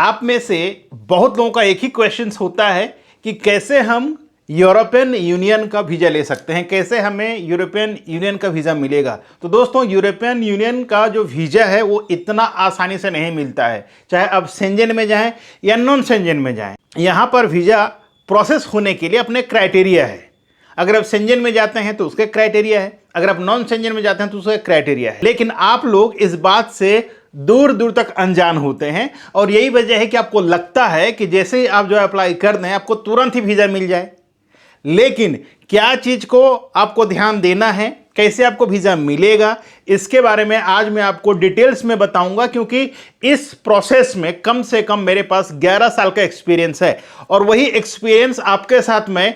आप में से बहुत लोगों का एक ही क्वेश्चन होता है कि कैसे हम यूरोपियन यूनियन का वीज़ा ले सकते हैं, कैसे हमें यूरोपियन यूनियन का वीज़ा मिलेगा। तो दोस्तों, यूरोपियन यूनियन का जो वीज़ा है वो इतना आसानी से नहीं मिलता है। चाहे आप शेंजन में जाएं या नॉन शेंजन में जाएं, यहाँ पर वीज़ा प्रोसेस होने के लिए अपने क्राइटेरिया है। अगर आप शेंजन में जाते हैं तो उसके क्राइटेरिया है, अगर आप नॉन शेंजन में जाते हैं तो उसका क्राइटेरिया है। लेकिन आप लोग इस बात से दूर दूर तक अनजान होते हैं और यही वजह है कि आपको लगता है कि जैसे ही आप जो अप्लाई कर दें आपको तुरंत ही वीज़ा मिल जाए। लेकिन क्या चीज़ को आपको ध्यान देना है, कैसे आपको वीज़ा मिलेगा, इसके बारे में आज मैं आपको डिटेल्स में बताऊंगा, क्योंकि इस प्रोसेस में कम से कम मेरे पास 11 साल का एक्सपीरियंस है और वही एक्सपीरियंस आपके साथ मैं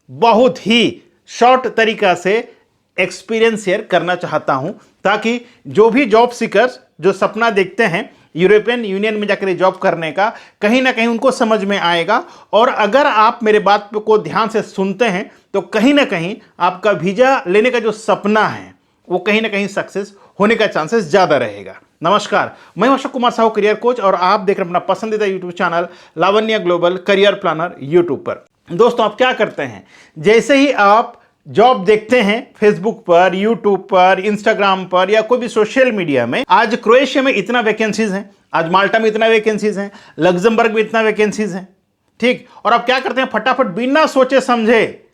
बहुत ही शॉर्ट तरीका से एक्सपीरियंस शेयर करना चाहता हूं, ताकि जो भी जॉब सीकर्स जो सपना देखते हैं यूरोपियन यूनियन में जाकर जॉब करने का, कहीं ना कहीं उनको समझ में आएगा। और अगर आप मेरे बात को ध्यान से सुनते हैं तो कहीं ना कहीं आपका वीज़ा लेने का जो सपना है वो कहीं ना कहीं सक्सेस होने का चांसेस ज़्यादा रहेगा। नमस्कार, मैं अशोक कुमार साहू, करियर कोच, और आप देख रहे हैं अपना पसंदीदा यूट्यूब चैनल लावण्य ग्लोबल करियर प्लानर यूट्यूब पर। दोस्तों, आप क्या करते हैं, जैसे ही आप जॉब देखते हैं फेसबुक पर, यूट्यूब पर, इंस्टाग्राम पर या कोई भी सोशल मीडिया में, आज क्रोएशिया में इतना वैकेंसीज हैं, आज माल्टा में इतना वैकेंसीज हैं, लग्जमबर्ग में इतना वैकेंसीज हैं, ठीक। और आप क्या करते हैं, फटाफट बिना सोचे समझे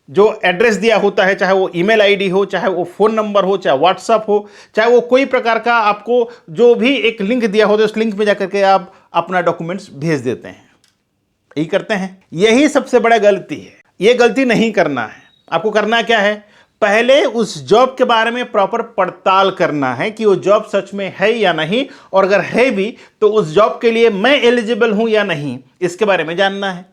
जो एड्रेस दिया होता है, चाहे वो ईमेल आईडी हो, चाहे वो फ़ोन नंबर हो, चाहे व्हाट्सअप हो, चाहे वो कोई प्रकार का आपको जो भी एक लिंक दिया होता है, उस लिंक में जाकर के आप अपना डॉक्यूमेंट्स भेज देते हैं। यही करते हैं, यही सबसे बड़ा गलती है। ये गलती नहीं करना है। आपको करना क्या है, पहले उस जॉब के बारे में प्रॉपर पड़ताल करना है कि वो जॉब सच में है या नहीं, और अगर है भी तो उस जॉब के लिए मैं एलिजिबल हूं या नहीं, इसके बारे में जानना है,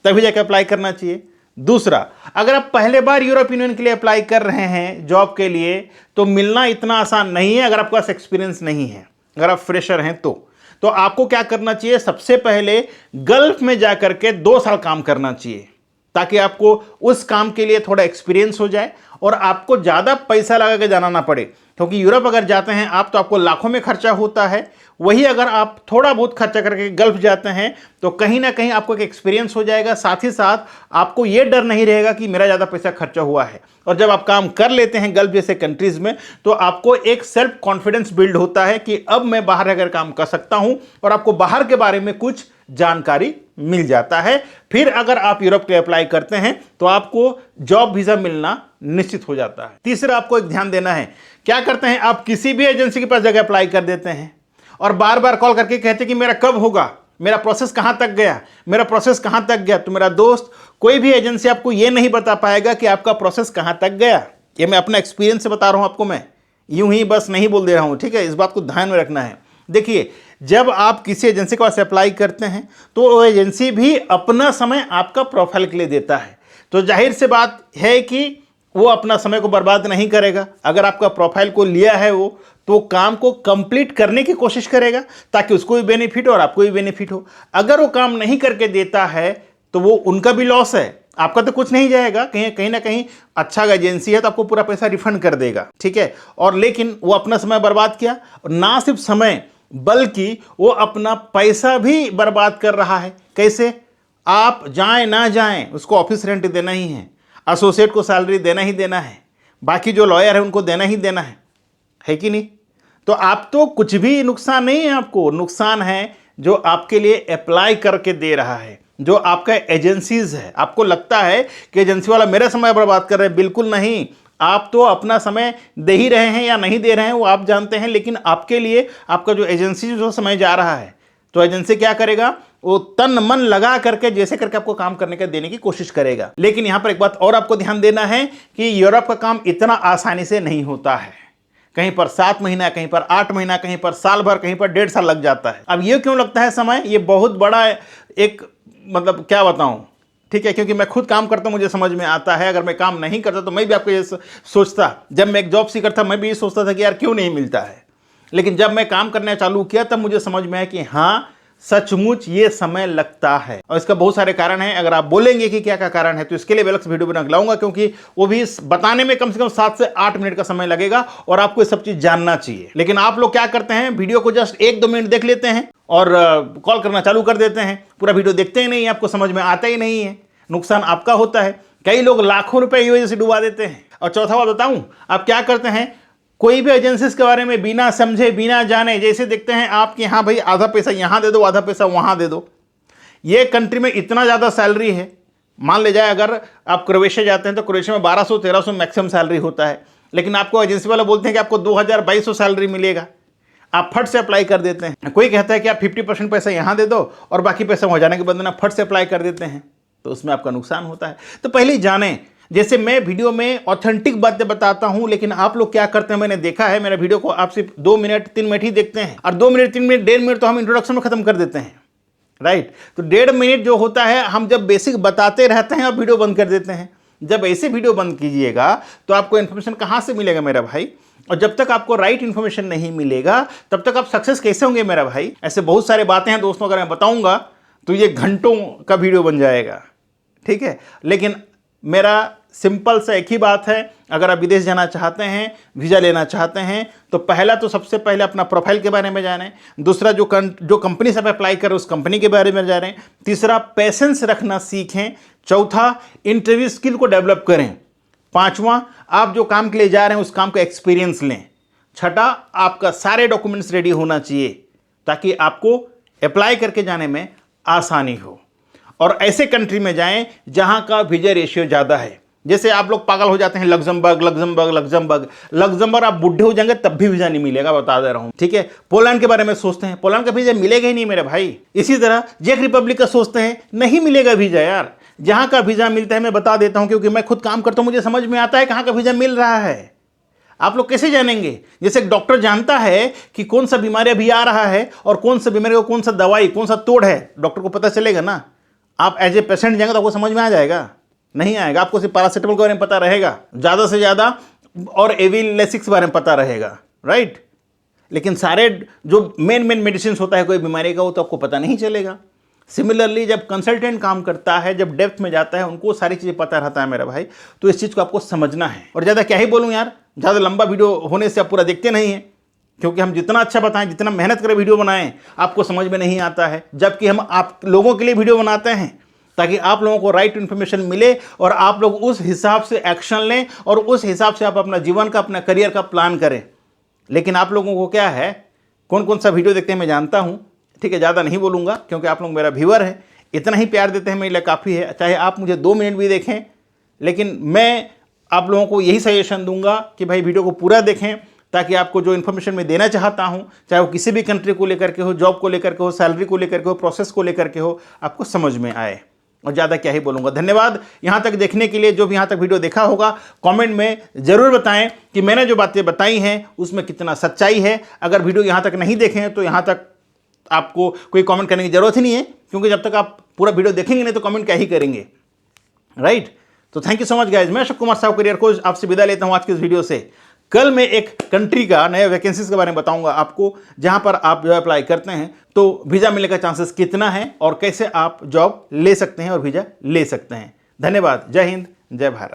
तभी जाकर अप्लाई करना चाहिए। दूसरा, अगर आप पहले बार यूरोपियन यूनियन के लिए अप्लाई कर रहे हैं जॉब के लिए, तो मिलना इतना आसान नहीं है। अगर आपके पास एक्सपीरियंस नहीं है, अगर आप फ्रेशर हैं तो आपको क्या करना चाहिए, सबसे पहले गल्फ में जाकर के 2 साल काम करना चाहिए, ताकि आपको उस काम के लिए थोड़ा एक्सपीरियंस हो जाए और आपको ज़्यादा पैसा लगा के जाना ना पड़े। क्योंकि यूरोप अगर जाते हैं आप तो आपको लाखों में खर्चा होता है, वही अगर आप थोड़ा बहुत खर्चा करके गल्फ जाते हैं तो कहीं ना कहीं आपको एक एक्सपीरियंस हो जाएगा। साथ ही साथ आपको ये डर नहीं रहेगा कि मेरा ज़्यादा पैसा खर्चा हुआ है। और जब आप काम कर लेते हैं गल्फ जैसे कंट्रीज़ में, तो आपको एक सेल्फ कॉन्फिडेंस बिल्ड होता है कि अब मैं बाहर अगर काम कर सकता हूँ, और आपको बाहर के बारे में कुछ जानकारी मिल जाता है। फिर अगर आप यूरोप के लिए अप्लाई करते हैं तो आपको जॉब वीज़ा मिलना निश्चित हो जाता है। तीसरा, आपको एक ध्यान देना है, क्या करते हैं आप, किसी भी एजेंसी के पास जगह अप्लाई कर देते हैं और बार बार कॉल करके कहते हैं कि मेरा कब होगा, मेरा प्रोसेस कहाँ तक गया, मेरा प्रोसेस कहाँ तक गया। तो मेरा दोस्त, कोई भी एजेंसी आपको ये नहीं बता पाएगा कि आपका प्रोसेस कहाँ तक गया। ये मैं अपना एक्सपीरियंस से बता रहा हूँ आपको, मैं यूं ही बस नहीं बोल दे रहा हूँ, ठीक है। इस बात को ध्यान में रखना है। देखिए, जब आप किसी एजेंसी के पास अप्लाई करते हैं तो वो एजेंसी भी अपना समय आपका प्रोफाइल के लिए देता है, तो जाहिर से बात है कि वो अपना समय को बर्बाद नहीं करेगा। अगर आपका प्रोफाइल को लिया है वो, तो काम को कंप्लीट करने की कोशिश करेगा, ताकि उसको भी बेनिफिट हो और आपको भी बेनिफिट हो। अगर वो काम नहीं करके देता है तो वो उनका भी लॉस है, आपका तो कुछ नहीं जाएगा। कहीं ना कहीं अच्छा एजेंसी है तो आपको पूरा पैसा रिफंड कर देगा, ठीक है। और लेकिन वो अपना समय बर्बाद किया, और ना सिर्फ समय बल्कि वो अपना पैसा भी बर्बाद कर रहा है। कैसे, आप जाएं ना जाएं उसको ऑफिस रेंट देना ही है, एसोसिएट को सैलरी देना ही देना है, बाकी जो लॉयर है उनको देना ही देना है कि नहीं। तो आप तो कुछ भी नुकसान नहीं है, आपको नुकसान है जो आपके लिए अप्लाई करके दे रहा है, जो आपका एजेंसीज है। आपको लगता है कि एजेंसी वाला मेरा समय बर्बाद कर रहे हैं, बिल्कुल नहीं। आप तो अपना समय दे ही रहे हैं या नहीं दे रहे हैं वो आप जानते हैं, लेकिन आपके लिए आपका जो एजेंसी जो समय जा रहा है, तो एजेंसी क्या करेगा, वो तन मन लगा करके जैसे करके आपको काम करने का देने की कोशिश करेगा। लेकिन यहां पर एक बात और आपको ध्यान देना है कि यूरोप का काम इतना आसानी से नहीं होता है। कहीं पर 7 महीना, कहीं पर 8 महीना, कहीं पर साल भर, कहीं पर 1.5 साल लग जाता है। अब ये क्यों लगता है समय, ये बहुत बड़ा एक, मतलब क्या बताऊं, ठीक है, क्योंकि मैं खुद काम करता हूं, मुझे समझ में आता है। अगर मैं काम नहीं करता तो मैं भी आपको ये सोचता, जब मैं एक जॉब सीकर था मैं भी ये सोचता था कि यार क्यों नहीं मिलता है। लेकिन जब मैं काम करना चालू किया तब मुझे समझ में आया कि हाँ, सचमुच ये समय लगता है और इसका बहुत सारे कारण हैं। अगर आप बोलेंगे कि क्या क्या कारण है तो इसके लिए अलग से वीडियो बना के लाऊंगा, क्योंकि वो भी बताने में कम से कम 7 से 8 मिनट का समय लगेगा और आपको ये सब चीज जानना चाहिए। लेकिन आप लोग क्या करते हैं, वीडियो को जस्ट 1-2 मिनट देख लेते हैं और कॉल करना चालू कर देते हैं, पूरा वीडियो देखते ही नहीं, आपको समझ में आता ही नहीं है। नुकसान आपका होता है। कई लोग लाखों रुपए ये वजह से डुबा देते हैं। और चौथा बात बताऊं, आप क्या करते हैं, कोई भी एजेंसीज के बारे में बिना समझे बिना जाने जैसे देखते हैं आप कि हाँ भाई आधा पैसा यहाँ दे दो, आधा पैसा वहाँ दे दो। ये कंट्री में इतना ज़्यादा सैलरी है, मान ले जाए अगर आप क्रोएशिया जाते हैं तो क्रोएशिया में 1200-1300 मैक्सिमम सैलरी होता है, लेकिन आपको एजेंसी वाला बोलते हैं कि आपको 2000-2200 सैलरी मिलेगा। आप फट से अप्लाई कर देते हैं। कोई कहता है कि आप 50% पैसा यहाँ दे दो और बाकी पैसा वहाँ जाने के बदले आप फट से अप्लाई कर देते हैं, तो उसमें आपका नुकसान होता है। तो पहले जानें। जैसे मैं वीडियो में ऑथेंटिक बातें बताता हूं, लेकिन आप लोग क्या करते हैं, मैंने देखा है, मेरा वीडियो को आप सिर्फ 2 मिनट 3 मिनट ही देखते हैं और 2 मिनट 3 मिनट 1.5 मिनट तो हम इंट्रोडक्शन में खत्म कर देते हैं, राइट। तो 1.5 मिनट जो होता है हम जब बेसिक बताते रहते हैं और वीडियो बंद कर देते हैं। जब ऐसे वीडियो बंद कीजिएगा तो आपको इन्फॉर्मेशन कहां से मिलेगा मेरा भाई, और जब तक आपको राइट इन्फॉर्मेशन नहीं मिलेगा तब तक आप सक्सेस कैसे होंगे मेरा भाई। ऐसे बहुत सारे बातें हैं दोस्तों, अगर मैं बताऊंगा तो ये घंटों का वीडियो बन जाएगा, ठीक है। लेकिन मेरा सिंपल सा एक ही बात है, अगर आप विदेश जाना चाहते हैं, वीज़ा लेना चाहते हैं, तो पहला तो सबसे पहले अपना प्रोफाइल के बारे में जानें। दूसरा जो कंपनी से आप अप्लाई करें उस कंपनी के बारे में जानें। तीसरा पेशेंस रखना सीखें। चौथा इंटरव्यू स्किल को डेवलप करें। पांचवा आप जो काम के लिए जा रहे हैं उस काम का एक्सपीरियंस लें। छठा आपका सारे डॉक्यूमेंट्स रेडी होना चाहिए ताकि आपको अप्लाई करके जाने में आसानी हो। और ऐसे कंट्री में जाएं जहां का वीजा रेशियो ज़्यादा है। जैसे आप लोग पागल हो जाते हैं लग्जमबर्ग आप बुढ़े हो जाएंगे तब भी वीजा नहीं मिलेगा, बता दे रहा हूं, ठीक है। पोलैंड के बारे में सोचते हैं, पोलैंड का वीजा मिलेगा ही नहीं मेरे भाई। इसी तरह चेक रिपब्लिक का सोचते हैं, नहीं मिलेगा वीजा यार। जहां का वीजा मिलता है मैं बता देता हूं, क्योंकि मैं खुद काम करता हूं, मुझे समझ में आता है कहां का वीजा मिल रहा है। आप लोग कैसे जानेंगे? जैसे एक डॉक्टर जानता है कि कौन सा बीमारी अभी आ रहा है और कौन सा बीमारी को कौन सा दवाई कौन सा तोड़ है, डॉक्टर को पता चलेगा ना। आप एज ए पेशेंट जाएंगे तो आपको समझ में आ जाएगा? नहीं आएगा। आपको सिर्फ पैरासिटामोल के बारे में पता रहेगा ज़्यादा से ज़्यादा और एविलेसिक्स के बारे में पता रहेगा, राइट। लेकिन सारे जो मेन मेडिसिन होता है कोई बीमारी का वो तो आपको पता नहीं चलेगा। सिमिलरली जब कंसल्टेंट काम करता है, जब डेप्थ में जाता है, उनको सारी चीज़ें पता रहता है मेरा भाई। तो इस चीज़ को आपको समझना है। और ज़्यादा क्या ही बोलूँ यार, ज़्यादा लंबा वीडियो होने से आप पूरा देखते नहीं हैं, क्योंकि हम जितना अच्छा बताएं, जितना मेहनत करें वीडियो बनाएं, आपको समझ में नहीं आता है। जबकि हम आप लोगों के लिए वीडियो बनाते हैं ताकि आप लोगों को राइट इन्फॉर्मेशन मिले और आप लोग उस हिसाब से एक्शन लें और उस हिसाब से आप अपना जीवन का, अपना करियर का प्लान करें। लेकिन आप लोगों को क्या है, कौन कौन सा वीडियो देखते हैं मैं जानता हूं, ठीक है। ज़्यादा नहीं बोलूँगा क्योंकि आप लोग मेरा व्यूअर है, इतना ही प्यार देते हैं मेरे लिए काफ़ी है। चाहे आप मुझे 2 मिनट भी देखें, लेकिन मैं आप लोगों को यही सजेशन दूंगा कि भाई वीडियो को पूरा देखें ताकि आपको जो इन्फॉर्मेशन मैं देना चाहता हूं, चाहे वो किसी भी कंट्री को लेकर के हो, जॉब को लेकर के हो, सैलरी को लेकर के हो, प्रोसेस को लेकर के हो, आपको समझ में आए। और ज़्यादा क्या ही बोलूँगा। धन्यवाद यहाँ तक देखने के लिए। जो भी यहाँ तक वीडियो देखा होगा कमेंट में ज़रूर बताएं कि मैंने जो बातें बताई हैं उसमें कितना सच्चाई है। अगर वीडियो यहाँ तक नहीं देखें तो यहाँ तक आपको कोई कमेंट करने की ज़रूरत ही नहीं है, क्योंकि जब तक आप पूरा वीडियो देखेंगे नहीं तो कमेंट क्या ही करेंगे, राइट। तो thank you so much guys. मैं अशोक कुमार साहू करियर कोच आपसे विदा लेता हूँ आज के इस वीडियो से। कल मैं एक कंट्री का नया वैकेंसीज के बारे में बताऊंगा आपको, जहां पर आप जो अप्लाई करते हैं तो वीज़ा मिलने का चांसेस कितना है और कैसे आप जॉब ले सकते हैं और वीज़ा ले सकते हैं। धन्यवाद। जय हिंद, जय भारत।